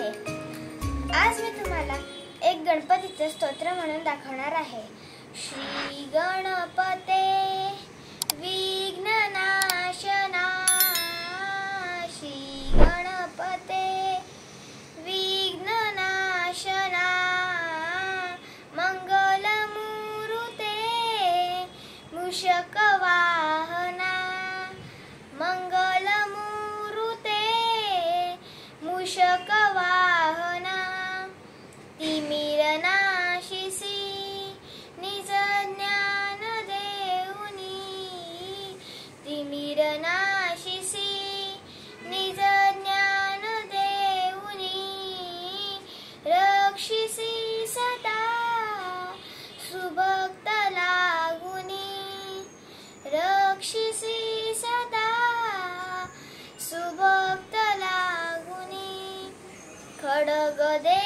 आहे। आज मी तुम्हाला एक गणपतीचे स्तोत्र म्हणून दाखवणार आहे। श्री गणपते विघ्ननाशना, श्री गणपते विघ्ननाशना, मंगलमूर्ते मूषकवाहना, मंगलमूर्ते मूषकवाहना, तिमिरनाशिसी निज ज्ञान देऊनी, तिमिरनाशिसी निज ज्ञान देऊनी, रक्षिसी सदा सुभक्त लागुनी, रक्षिसी सदा सुभक्त लागुनी, खड्ग दे